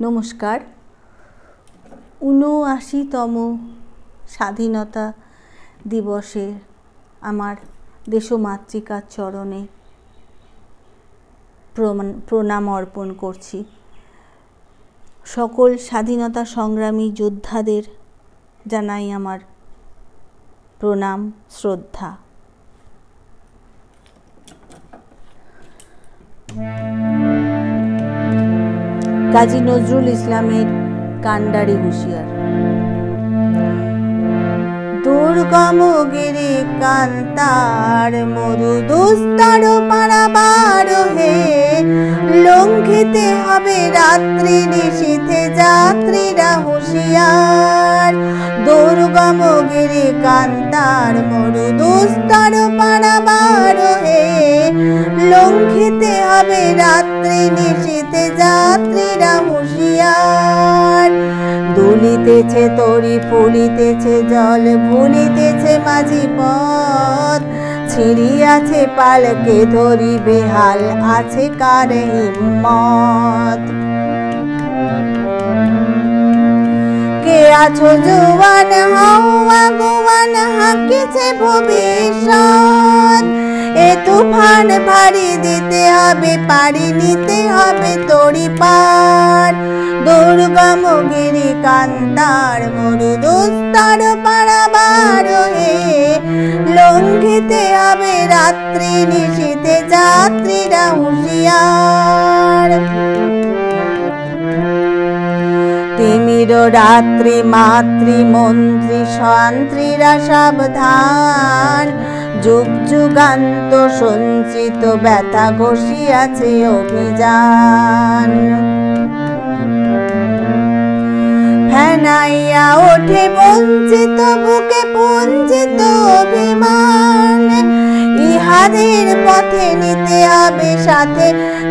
নমস্কার। ৭৯তম স্বাধীনতা দিবসে আমার দেশমাতৃকার চরণে প্রণাম অর্পণ করছি। সকল স্বাধীনতা সংগ্রামী যোদ্ধাদের জানাই আমার প্রণাম, শ্রদ্ধা। কাজী নজরুল ইসলামের কান্ডারি হুঁশিয়ার। দুর্গম গিরি কান্তার মরু দুস্তর পারাবার হে, লঙ্ঘিতে হবে রাত্রি নিশীথে যাত্রীরা হুঁশিয়ার। দুর্গম গিরি কান্তার মরু দুস্তর পারাবার হে, লঙ্ঘিতে হবে রাত্রি নিশীথে যাত্রীরা হুঁশিয়ার। দুলিতেছে তরি ফুলিতেছে জল, ভুলিতেছে মাঝি পথ, ছিড়িয়াছে পালকে ধরি বেহাল আছে কার হিম্মত। কে আছো জোয়ান হও আগুয়ান, হাঁকিছে ভবিষ্যৎ। এ তুফান ভারী দিতে হবে, পাড়ি নিতে হবে তরি পার। দুর্গম গিরি কান্তার মরু দুস্তর পারাবার হে, লঙ্ঘিতে হবে রাত্রি নিশীথে যাত্রীরা হুঁশিয়ার। তিমির রাত্রি মাতৃ মন্ত্রী শান্ত্রীরা সাবধান, যুগ যুগান্ত সঞ্চিত ব্যথা ঘষিয়াছে অভিযান। ফেনাইয়া ওঠে বঞ্চিত বুকে পঞ্চিত অভিমান, ইহাদের পথে নিতে হবে সাথে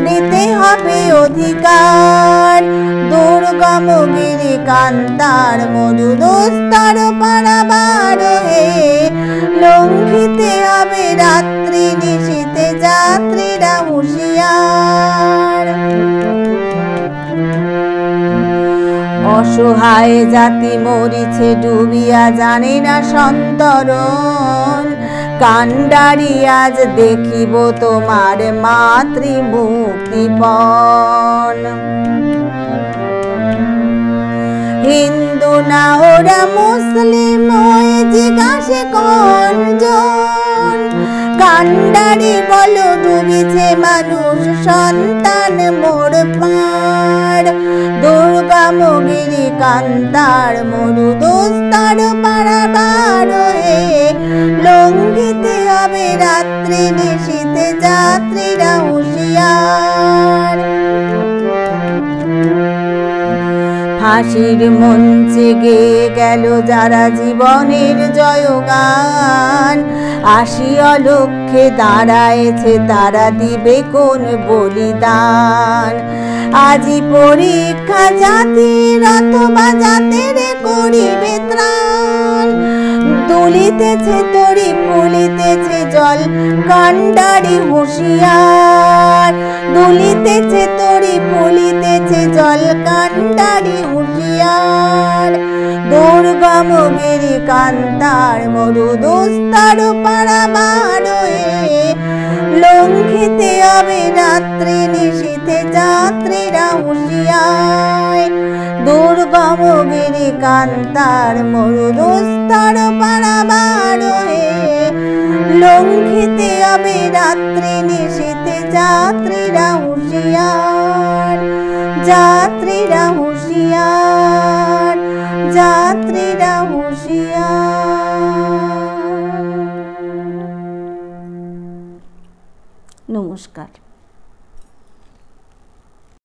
নিতে হবে অধিকার। দুর্গম গিরি কান্তার মরু দুস্তর পারাবার হে, লঙ্ঘিতে হবে রাত্রি নিশীথে যাত্রীরা হুঁশিয়ার। অসহায় জাতি মরিছে ডুবিয়া, জানে না সন্তরণ। কান্ডারি আজ দেখিব তোমার মাতৃ মুক্তিপণ। হিন্দু না ওরা মুসলিম হয়ে জিজ্ঞাসে কনজন, কান্ডারি বলো ডুবিছে মানুষ সন্তান মোর পার। দুর্গম গিরি কান্তার মরু দুস্তর পারাবার হে, লঙ্ঘিতে হবে রাত্রি নিশীথে যাত্রীরা হুঁশিয়ার। ফাঁসির মঞ্চে গেয়ে গেল যারা জীবনের জয়গান, আসিয়া লক্ষ্যে দাঁড়ায়েছে তারা দিবে কোন বলিদান। আজি পরীক্ষা জাতির অথবা জাতের করিবে ত্রাণ, দুলিতেছে তরি ফুলিতেছে জল কান্ডারি হুঁশিয়ার। দুলিতেছে তরি ফুলিতেছে জল কান্ডারি হুঁশিয়ার। দুর্গম গিরি কান্তার মরু দুস্তর পারাবার হে, লঙ্ঘিতে হবে রাত্রি নিশীথে যাত্রীরা হুঁশিয়ার। দুর্গম গিরি কান্তার মরু দুস্তর পারাবার হে, লঙ্ঘিতে হবে রাত্রি নিশীথে যাত্রীরা হুঁশিয়ার। যাত্রীরা হুঁশিয়ার, যাত্রীরা হুঁশিয়ার। নমস্কার।